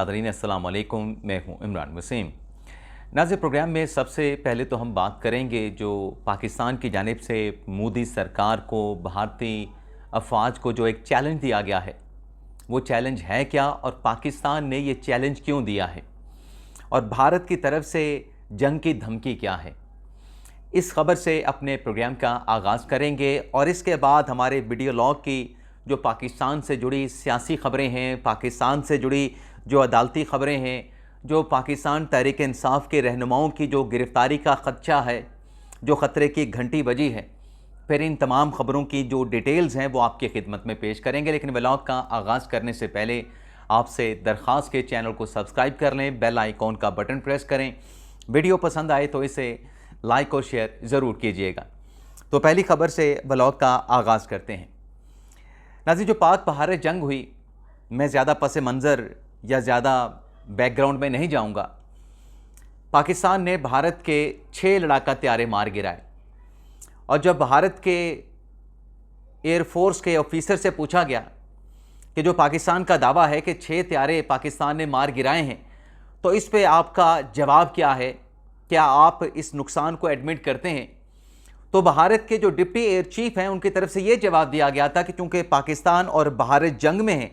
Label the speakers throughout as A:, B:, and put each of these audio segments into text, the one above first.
A: नाज़रीन अस्सलाम वालेकुम, मैं हूं इमरान वसीम। नाज़रीन, प्रोग्राम में सबसे पहले तो हम बात करेंगे जो पाकिस्तान की जानिब से मोदी सरकार को, भारतीय अफवाज को जो एक चैलेंज दिया गया है, वो चैलेंज है क्या और पाकिस्तान ने ये चैलेंज क्यों दिया है और भारत की तरफ से जंग की धमकी क्या है। इस खबर से अपने प्रोग्राम का आगाज़ करेंगे और इसके बाद हमारे वीडियो लॉग की जो पाकिस्तान से जुड़ी सियासी खबरें हैं, पाकिस्तान से जुड़ी जो अदालती खबरें हैं, जो पाकिस्तान तहरीक इंसाफ के रहनुमाओं की जो गिरफ़्तारी का ख़दशा है, जो ख़तरे की घंटी बजी है, फिर इन तमाम ख़बरों की जो डिटेल्स हैं वो आपकी खिदमत में पेश करेंगे। लेकिन व्लॉग का आगाज़ करने से पहले आपसे दरख्वास्त के चैनल को सब्सक्राइब कर लें, बेल आइकॉन का बटन प्रेस करें। वीडियो पसंद आए तो इसे लाइक और शेयर ज़रूर कीजिएगा। तो पहली खबर से व्लॉग का आगाज़ करते हैं। नाज़रीन, जो पाक भारत जंग हुई, मैं ज़्यादा पस मंज़र या ज़्यादा बैकग्राउंड में नहीं जाऊंगा। पाकिस्तान ने भारत के 6 लड़ाका त्यारे मार गिराए और जब भारत के एयरफोर्स के ऑफिसर से पूछा गया कि जो पाकिस्तान का दावा है कि 6 त्यारे पाकिस्तान ने मार गिराए हैं, तो इस पे आपका जवाब क्या है, क्या आप इस नुकसान को एडमिट करते हैं? तो भारत के जो डिप्टी एयर चीफ हैं उनकी तरफ से ये जवाब दिया गया था कि चूंकि पाकिस्तान और भारत जंग में है,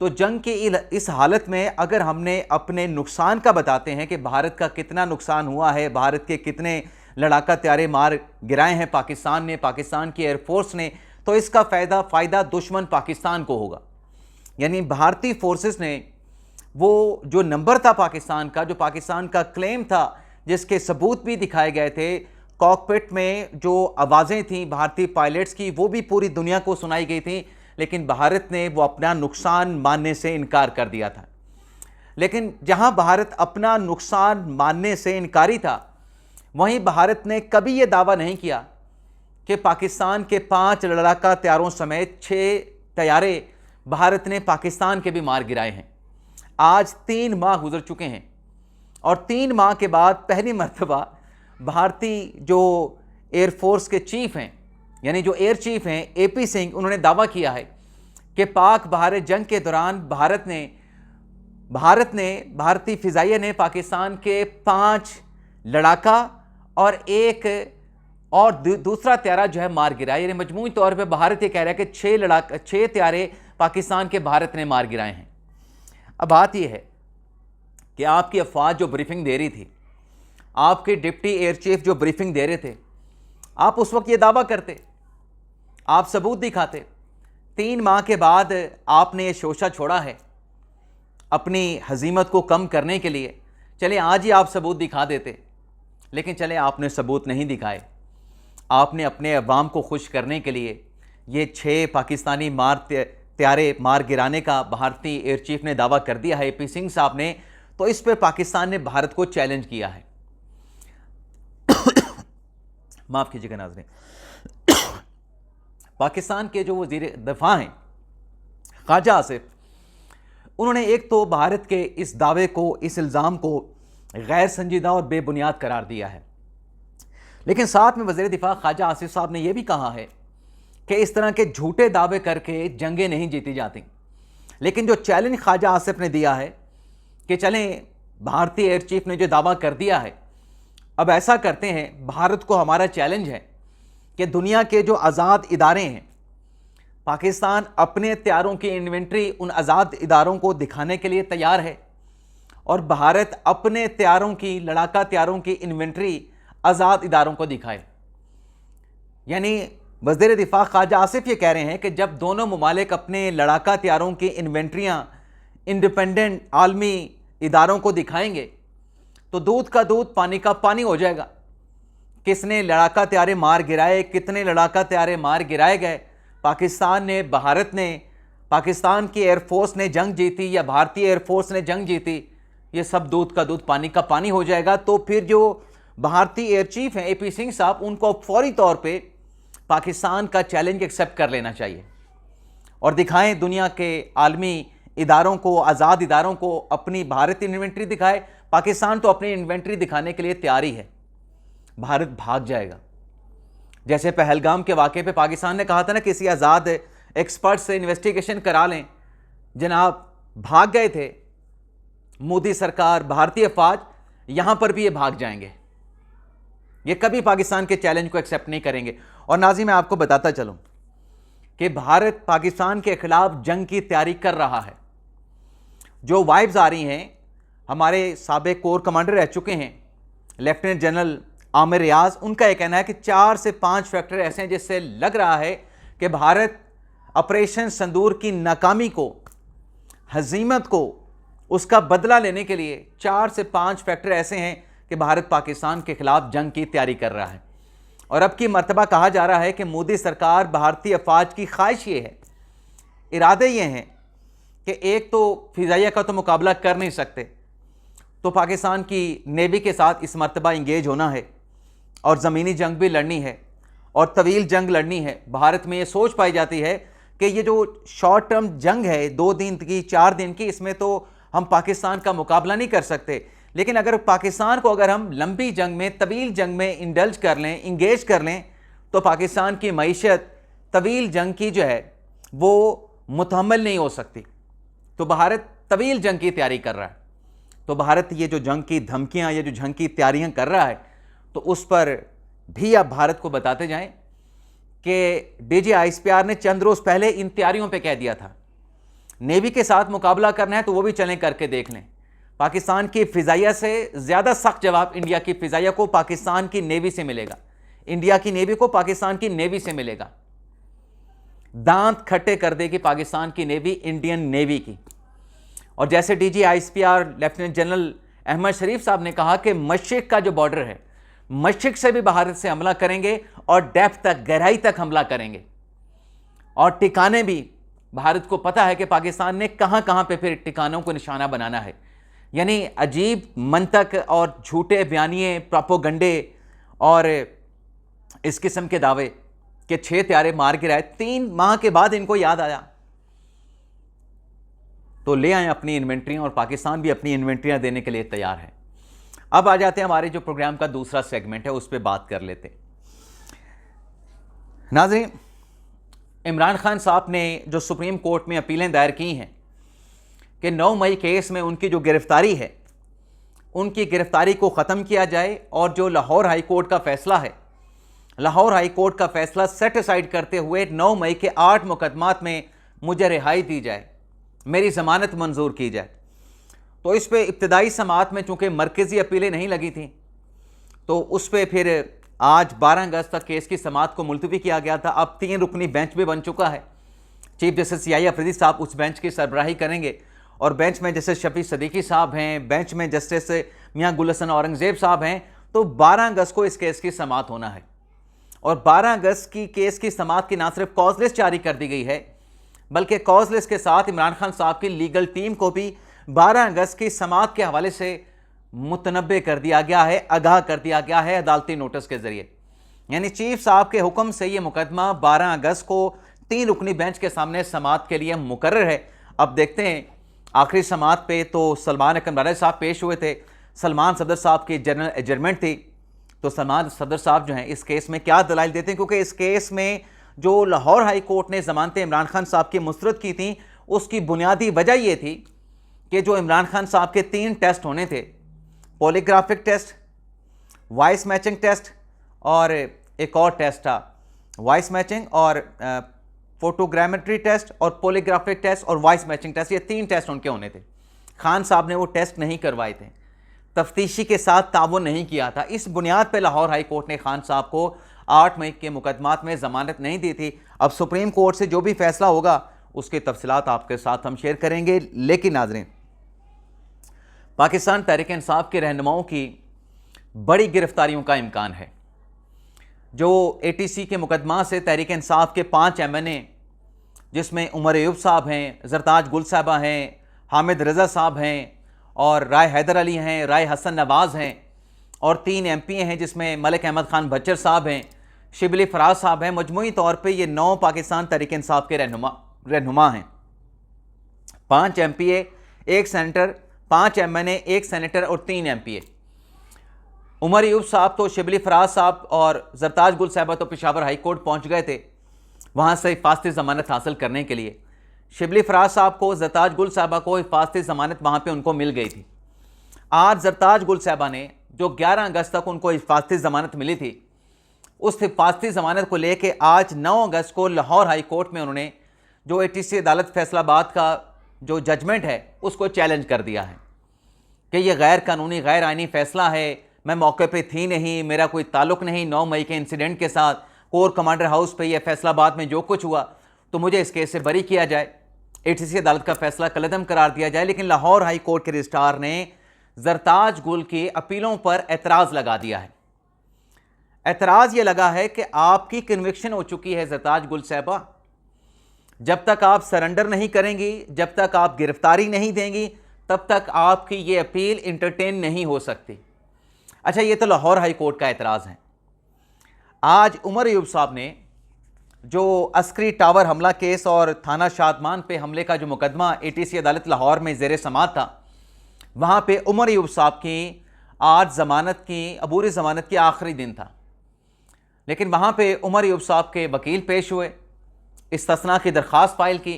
A: तो जंग की इस हालत में अगर हमने अपने नुकसान का बताते हैं कि भारत का कितना नुकसान हुआ है, भारत के कितने लड़ाका त्यारे मार गिराए हैं पाकिस्तान ने, पाकिस्तान की एयरफोर्स ने, तो इसका फ़ायदा दुश्मन पाकिस्तान को होगा। यानी भारतीय फोर्सेस ने वो जो नंबर था पाकिस्तान का, जो पाकिस्तान का क्लेम था, जिसके सबूत भी दिखाए गए थे, कॉकपिट में जो आवाज़ें थीं भारतीय पायलट्स की, वो भी पूरी दुनिया को सुनाई गई थी, लेकिन भारत ने वो अपना नुकसान मानने से इनकार कर दिया था। लेकिन जहां भारत अपना नुकसान मानने से इनकारी था, वहीं भारत ने कभी ये दावा नहीं किया कि पाकिस्तान के 5 लड़ाका त्यारों समेत 6 तैयारे भारत ने पाकिस्तान के भी मार गिराए हैं। आज 3 माह गुजर चुके हैं और 3 माह के बाद पहली मर्तबा भारतीय जो एयरफोर्स के चीफ हैं, यानी जो एयर चीफ हैं एपी सिंह, उन्होंने दावा किया है कि पाक भारत जंग के दौरान भारतीय फिजाइया ने पाकिस्तान के 5 लड़ाका और एक और दूसरा त्यारा जो है मार गिराया। यानी मजमूई तौर पे भारत ये कह रहा है कि 6 त्यारे पाकिस्तान के भारत ने मार गिराए हैं। अब बात यह है कि आपकी अफवाज जो ब्रीफिंग दे रही थी, आपके डिप्टी एयर चीफ जो ब्रीफिंग दे रहे थे, आप उस वक्त ये दावा करते, आप सबूत दिखाते। 3 माह के बाद आपने ये शोशा छोड़ा है अपनी हजीमत को कम करने के लिए। चले आज ही आप सबूत दिखा देते, लेकिन चले आपने सबूत नहीं दिखाए। आपने अपने अवाम को खुश करने के लिए ये 6 पाकिस्तानी त्यारे मार गिराने का भारतीय एयर चीफ ने दावा कर दिया है, एपी सिंह साहब ने। तो इस पर पाकिस्तान ने भारत को चैलेंज किया है। माफ़ कीजिएगा नाज़रीन। पाकिस्तान के जो वज़ीर दफ़ा हैं ख्वाजा आसिफ, उन्होंने एक तो भारत के इस दावे को, इस इल्ज़ाम को गैर संजीदा और बेबुनियाद करार दिया है, लेकिन साथ में वज़ीर दिफा ख्वाजा आसिफ साहब ने यह भी कहा है कि इस तरह के झूठे दावे करके जंगें नहीं जीती जाती। लेकिन जो चैलेंज ख्वाजा आसिफ ने दिया है कि चलें, भारतीय एयर चीफ ने जो दावा कर दिया है, अब ऐसा करते हैं, भारत को हमारा चैलेंज है कि दुनिया के जो आज़ाद इदारे हैं, पाकिस्तान अपने त्यारों की इन्वेंट्री उन आज़ाद इदारों को दिखाने के लिए तैयार है और भारत अपने त्यारों की, लड़ाका त्यारों की इन्वेंट्री आज़ाद इदारों को दिखाए। यानी वज़ीर दिफा ख्वाजा आसिफ ये कह रहे हैं कि जब दोनों ममालिक अपने लड़ाका त्यारों की इन्वेंट्रियाँ इंडिपेंडेंट आलमी इदारों को दिखाएंगे, तो दूध का दूध, पानी का पानी हो जाएगा। किसने लड़ाका त्यारे मार गिराए, कितने लड़ाका त्यारे मार गिराए गए, पाकिस्तान ने, भारत ने, पाकिस्तान की एयरफोर्स ने जंग जीती या भारतीय एयरफोर्स ने जंग जीती, ये सब दूध का दूध, पानी का पानी हो जाएगा। तो फिर जो भारतीय एयर चीफ हैं एपी सिंह साहब, उनको फौरी तौर पे पाकिस्तान का चैलेंज एक्सेप्ट कर लेना चाहिए और दिखाएं दुनिया के आलमी इदारों को, आज़ाद इदारों को अपनी भारतीय इन्वेंट्री दिखाए। पाकिस्तान तो अपनी इन्वेंट्री दिखाने के लिए तैयार ही है, भारत भाग जाएगा। जैसे पहलगाम के वाक़े पे पाकिस्तान ने कहा था ना, किसी आज़ाद एक्सपर्ट से इन्वेस्टिगेशन करा लें, जनाब भाग गए थे मोदी सरकार, भारतीय फौज, यहां पर भी ये भाग जाएंगे। ये कभी पाकिस्तान के चैलेंज को एक्सेप्ट नहीं करेंगे। और नाज़रीन, मैं आपको बताता चलूं कि भारत पाकिस्तान के खिलाफ जंग की तैयारी कर रहा है। जो वाइब्स आ रही हैं, हमारे साबिक कोर कमांडर रह चुके हैं लेफ्टिनेंट जनरल आमिर रियाज, उनका यह कहना है कि 4 से 5 फैक्टर ऐसे हैं जिससे लग रहा है कि भारत ऑपरेशन सिंदूर की नाकामी को, हजीमत को, उसका बदला लेने के लिए 4 से 5 फैक्टर ऐसे हैं कि भारत पाकिस्तान के खिलाफ जंग की तैयारी कर रहा है। और अब की मर्तबा कहा जा रहा है कि मोदी सरकार, भारतीय अफवाज की ख्वाहिश ये है, इरादे ये हैं कि एक तो फिजाइया का तो मुकाबला कर नहीं सकते, तो पाकिस्तान की नेवी के साथ इस मर्तबा इंगेज होना है और ज़मीनी जंग भी लड़नी है और तवील जंग लड़नी है। भारत में ये सोच पाई जाती है कि ये जो शॉर्ट टर्म जंग है 2 दिन की, 4 दिन की, इसमें तो हम पाकिस्तान का मुकाबला नहीं कर सकते। लेकिन अगर पाकिस्तान को अगर हम लंबी जंग में, तवील जंग में इंडल्ज कर लें, इंगेज कर लें, तो पाकिस्तान की मईशत तवील जंग की जो है वो मुतहम्मल नहीं हो सकती। तो भारत तवील जंग की तैयारी कर रहा है। तो भारत ये जो जंग की धमकियां, ये जो जंग की तैयारियां कर रहा है, तो उस पर भी आप भारत को बताते जाएं कि DGISPR ने चंद रोज पहले इन तैयारियों पे कह दिया था, नेवी के साथ मुकाबला करना है तो वो भी चलें करके देख लें। पाकिस्तान की फिजाइया से ज़्यादा सख्त जवाब इंडिया की फिजाइया को पाकिस्तान की नेवी से मिलेगा, इंडिया की नेवी को पाकिस्तान की नेवी से मिलेगा। दांत खट्टे कर देगी पाकिस्तान की नेवी इंडियन नेवी की। और जैसे DGISPR लेफ्टिनेंट जनरल अहमद शरीफ साहब ने कहा कि मशरिक का जो बॉर्डर है, मशरिक से भी भारत से हमला करेंगे और डेप्थ तक, गहराई तक हमला करेंगे। और ठिकाने भी भारत को पता है कि पाकिस्तान ने कहां कहां पे फिर ठिकानों को निशाना बनाना है। यानी अजीब मंतक और झूठे बयानिए, प्रोपोगंडे और इस किस्म के दावे कि 6 त्यारे मार गिराए, 3 माह के बाद इनको याद आया तो ले आए अपनी इन्वेंट्रियां, और पाकिस्तान भी अपनी इन्वेंट्रियां देने के लिए तैयार है। अब आ जाते हैं हमारे जो प्रोग्राम का दूसरा सेगमेंट है, उस पर बात कर लेते हैं। नाज़रीन, इमरान खान साहब ने जो सुप्रीम कोर्ट में अपीलें दायर की हैं कि 9 मई केस में उनकी जो गिरफ्तारी है, उनकी गिरफ्तारी को ख़त्म किया जाए और जो लाहौर हाई कोर्ट का फैसला है, लाहौर हाई कोर्ट का फैसला सेट असाइड करते हुए 9 मई के 8 मुकदमात में मुझे रिहाई दी जाए, मेरी ज़मानत मंजूर की जाए। तो इस पे इब्तदाई समाअत में चूँकि मरकज़ी अपीलें नहीं लगी थी, तो उस पर फिर आज 12 अगस्त तक केस की समाअत को मुलतवी किया गया था। अब 3 रुकनी बेंच भी बन चुका है। चीफ जस्टिस CI अफरीदी साहब उस बेंच की सरबराही करेंगे और बेंच में जस्टिस शफी सदीकी साहब हैं, बेंच में जस्टिस मियां गुल हसन औरंगज़ेब साहब हैं। तो 12 अगस्त को इस केस की समाअत होना है और 12 अगस्त की केस की समाअत की ना सिर्फ कॉज लिस्ट जारी कर दी गई है, बल्कि कॉज लिस्ट के साथ इमरान खान साहब की लीगल टीम को भी 12 अगस्त की समाअत के हवाले से मुतनब्बे कर दिया गया है, आगाह कर दिया गया है अदालती नोटिस के जरिए। यानी चीफ साहब के हुक्म से यह मुकदमा 12 अगस्त को 3 रुकनी बेंच के सामने समाअत के लिए मुकर्रर है। अब देखते हैं, आखिरी समाअत पे तो सलमान अकरम राजा साहब पेश हुए थे, सलमान सदर साहब की जनरल एडजर्नमेंट थी। तो सलमान सदर साहब जो हैं इस केस में क्या दलाइल देते हैं, क्योंकि इस केस में जो लाहौर हाई कोर्ट ने ज़मानतें इमरान खान साहब की मुस्तरद की थी, उसकी बुनियादी वजह यह थी कि जो इमरान खान साहब के 3 टेस्ट होने थे, polygraphic test, voice matching test और एक और टेस्ट था, वॉइस मैचिंग और फोटोग्रामेट्री टेस्ट और पॉलीग्राफिक टेस्ट और वॉइस मैचिंग टेस्ट, ये 3 टेस्ट उनके होने थे। खान साहब ने वो टेस्ट नहीं करवाए थे, तफ्तीशी के साथ ताउन नहीं किया था। इस बुनियाद पर लाहौर हाई कोर्ट ने खान साहब को 8 मई के मुकदमात में ज़मानत नहीं दी थी। अब सुप्रीम कोर्ट से जो भी फैसला होगा उसकी तफसीलात आपके साथ हम शेयर करेंगे। लेकिन नाज़रीन, पाकिस्तान तहरीक इंसाफ के रहनुमाओं की बड़ी गिरफ्तारियों का इम्कान है। जो ATC के मुकदमा से तहरीक इंसाफ के 5 MNA, जिसमें उमर अयूब साहब हैं, जरताज गुल साहबा हैं, हामिद रज़ा साहब हैं और राय हैदर अली हैं, राय हसन नवाज़ हैं और 3 MP हैं जिसमें मलिक अहमद खान भच्चर साहब हैं, शिबली फराज साहब हैं। मजमूई तौर पे ये 9 पाकिस्तान तहरीक इंसाफ के रहनुमा हैं। 5 MPA, 1 सेनेटर, 5 MNA, 1 सेनेटर और 3 MPA। उमर अयूब साहब तो शिबली फराज साहब और जरताज गुल साहबा तो पेशावर हाई कोर्ट पहुँच गए थे वहाँ से हिफाजती ज़मानत हासिल करने के लिए। शिबली फराज साहब को, जरताज गुल साहबा को हिफाजती ज़मानत वहाँ पे उनको मिल गई थी। आज जरताज गुल साहबा ने जो 11 अगस्त तक उनको हिफाजती ज़मानत मिली थी, उस हिफाजती ज़मानत को लेके आज 9 अगस्त को लाहौर हाई कोर्ट में उन्होंने जो ATC अदालत फैसलाबाद का जो जजमेंट है उसको चैलेंज कर दिया है कि ये गैर कानूनी गैर आइनी फ़ैसला है, मैं मौके पे थी नहीं, मेरा कोई ताल्लुक़ नहीं 9 मई के इंसिडेंट के साथ, कोर कमांडर हाउस पे ये फैसलाबाद में जो कुछ हुआ तो मुझे इस केस से बरी किया जाए, ATC अदालत का फैसला कलअदम करार दिया जाए। लेकिन लाहौर हाई कोर्ट के रजिस्ट्रार ने जरताज गुल की अपीलों पर एतराज़ लगा दिया है। एतराज़ ये लगा है कि आपकी कन्विक्शन हो चुकी है जरताज गुल साहबा, जब तक आप सरेंडर नहीं करेंगी, जब तक आप गिरफ्तारी नहीं देंगी, तब तक आपकी ये अपील इंटरटेन नहीं हो सकती। अच्छा, ये तो लाहौर हाई कोर्ट का एतराज़ है। आज उमर अयूब साहब ने जो अस्करी टावर हमला केस और थाना शादमान पे हमले का जो मुकदमा ATC अदालत लाहौर में ज़ेर समात था, वहाँ पे उमर अयूब साहब की आज ज़मानत की अबूरी ज़मानत की आखिरी दिन था। लेकिन वहाँ पे उमर अयूब साहब के वकील पेश हुए, इस्तिस्ना की दरख्वास्त फाइल की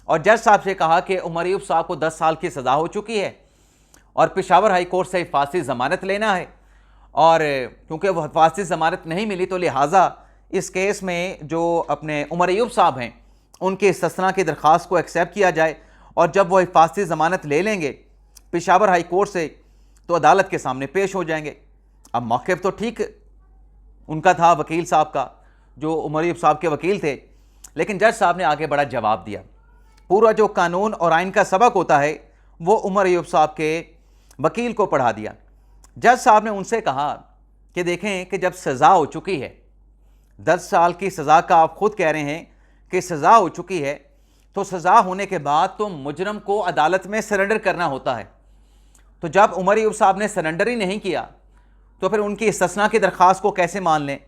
A: और जज साहब से कहा कि उमर अयूब साहब को 10 साल की सज़ा हो चुकी है और पेशावर हाई कोर्ट से हिफाजती ज़मानत लेना है, और क्योंकि वो हिफाजती ज़मानत नहीं मिली तो लिहाजा इस केस में जो अपने उमर अयूब साहब हैं उनके इस्तिस्ना की दरख्वास्त को एक्सेप्ट किया जाए, और जब वो हिफाजती ज़मानत ले लेंगे पेशावर हाई कोर्ट से तो अदालत के सामने पेश हो जाएंगे। अब मौक़िफ़ तो ठीक उनका था, वकील साहब का, जो उमर अयूब साहब के वकील थे, लेकिन जज साहब ने आगे बड़ा जवाब दिया। पूरा जो कानून और आइन का सबक होता है वो उमर अयूब साहब के वकील को पढ़ा दिया। जज साहब ने उनसे कहा कि देखें कि जब सज़ा हो चुकी है, 10 साल की सज़ा का आप खुद कह रहे हैं कि सज़ा हो चुकी है, तो सज़ा होने के बाद तो मुजरम को अदालत में सरेंडर करना होता है। तो जब उमर अयूब साहब ने सरेंडर ही नहीं किया तो फिर उनकी इस्तिस्ना की दरख्वास्त को कैसे मान लें।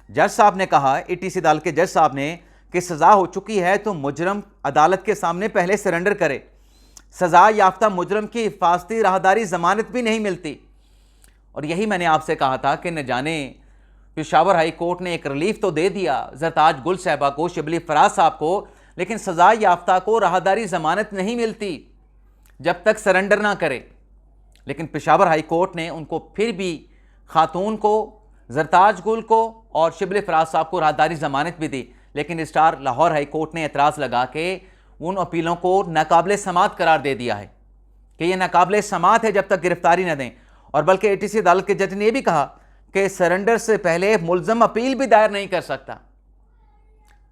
A: जज साहब ने कहा, ATC अदालत के जज साहब ने, कि सज़ा हो चुकी है तो मुजरम अदालत के सामने पहले सरेंडर करे। सज़ा याफ्ता मुजरम की हिफाजती राहदारी ज़मानत भी नहीं मिलती। और यही मैंने आपसे कहा था कि न जाने पेशावर हाई कोर्ट ने एक रिलीफ तो दे दिया जरताज गुल साहबा को, शिबली फराज साहब को, लेकिन सज़ा याफ्ता को राहदारी ज़मानत नहीं मिलती जब तक सरेंडर ना करे। लेकिन पेशावर हाई कोर्ट ने उनको फिर भी, खातून को, जरताज गुल को और शिबली फराज साहब को राहदारी ज़मानत भी दी। लेकिन स्टार लाहौर हाई कोर्ट ने एतराज़ लगा के उन अपीलों को नाकाबिले समात करार दे दिया है कि ये नाकाबिले समात है जब तक गिरफ्तारी न दें। और बल्कि ATC अदालत के जज ने यह भी कहा कि सरेंडर से पहले मुल्ज़म अपील भी दायर नहीं कर सकता,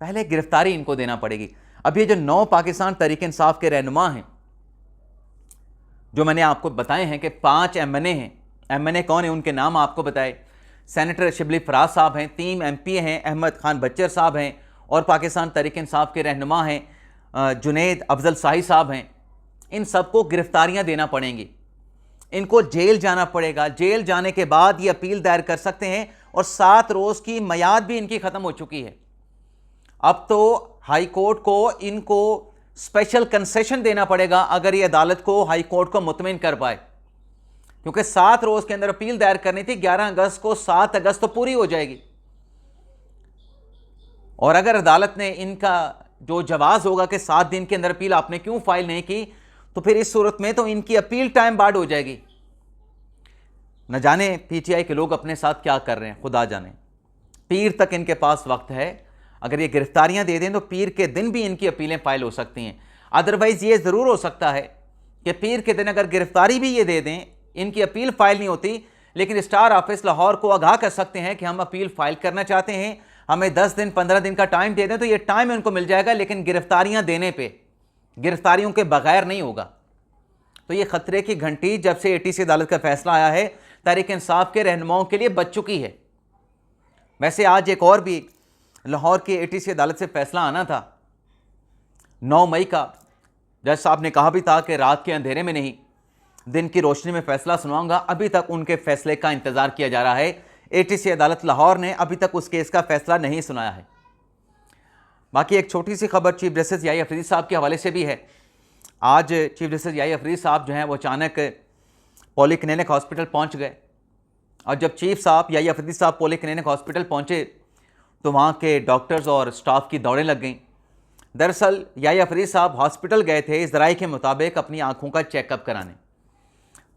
A: पहले गिरफ्तारी इनको देना पड़ेगी। अब ये जो 9 पाकिस्तान तहरीक इंसाफ के रहनुमा हैं, जो मैंने आपको बताए हैं कि 5 MNA हैं, MNA कौन है उनके नाम आपको बताए, सेनेटर शिबली फराज साहब हैं, 3 MP हैं, अहमद खान बच्चर साहब हैं, और पाकिस्तान तहरीक इंसाफ के रहनुमा हैं जुनैद अफजल शाही साहब हैं। इन सबको गिरफ्तारियां देना पड़ेंगी, इनको जेल जाना पड़ेगा। जेल जाने के बाद ये अपील दायर कर सकते हैं, और 7 रोज़ की मियाद भी इनकी ख़त्म हो चुकी है। अब तो हाई कोर्ट को इनको स्पेशल कंसेशन देना पड़ेगा अगर ये अदालत को, हाई कोर्ट को मुतमिन कर पाए, क्योंकि 7 रोज़ के अंदर अपील दायर करनी थी। 11 अगस्त को 7 अगस्त तो पूरी हो जाएगी, और अगर अदालत ने इनका जो जवाब होगा कि 7 दिन के अंदर अपील आपने क्यों फाइल नहीं की, तो फिर इस सूरत में तो इनकी अपील टाइम बार्ड हो जाएगी। न जाने PTI के लोग अपने साथ क्या कर रहे हैं, खुदा जाने। पीर तक इनके पास वक्त है, अगर ये गिरफ्तारियां दे दें तो पीर के दिन भी इनकी अपीलें फाइल हो सकती हैं। अदरवाइज़ ये ज़रूर हो सकता है कि पीर के दिन अगर गिरफ्तारी भी ये दे दें, इनकी अपील फाइल नहीं होती, लेकिन स्टार ऑफिस लाहौर को आगाह कर सकते हैं कि हम अपील फाइल करना चाहते हैं, हमें 10 दिन 15 दिन का टाइम दे दें, तो ये टाइम उनको मिल जाएगा, लेकिन गिरफ्तारियां देने पे, गिरफ्तारियों के बगैर नहीं होगा। तो ये खतरे की घंटी जब से ATC अदालत का फैसला आया है तहरीक इंसाफ के रहनुमाओं के लिए बज चुकी है। वैसे आज एक और भी लाहौर की ATC अदालत से फैसला आना था 9 मई का। जज साहब ने कहा भी था कि रात के अंधेरे में नहीं, दिन की रोशनी में फैसला सुनाऊंगा। अभी तक उनके फैसले का इंतज़ार किया जा रहा है। ATC अदालत लाहौर ने अभी तक उस केस का फैसला नहीं सुनाया है। बाकी एक छोटी सी खबर चीफ जस्टिस याही अफरीदी साहब के हवाले से भी है। आज चीफ जस्टिस याही अफरीदी साहब जो हैं वो अचानक पॉलीक्लिनिक हॉस्पिटल पहुंच गए, और जब चीफ साहब याही अफरीदी साहब पॉलीक्लिनिक हॉस्पिटल पहुंचे तो वहाँ के डॉक्टर्स और स्टाफ की दौड़ें लग गईं। दरअसल याही अफरीदी साहब हॉस्पिटल गए थे ज़राए के मुताबिक अपनी आँखों का चेकअप कराने।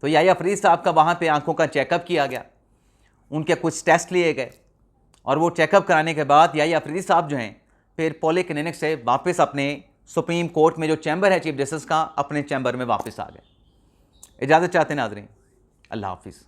A: तो याहिया फरीद साहब का वहाँ पे आंखों का चेकअप किया गया, उनके कुछ टेस्ट लिए गए और वो चेकअप कराने के बाद याहिया फरीद साहब जो हैं फिर पॉलीक्लिनिक से वापस अपने सुप्रीम कोर्ट में जो चैम्बर है चीफ जस्टिस का, अपने चैम्बर में वापस आ गए। इजाज़त चाहते हैं नाज़रीन, अल्लाह हाफिज़।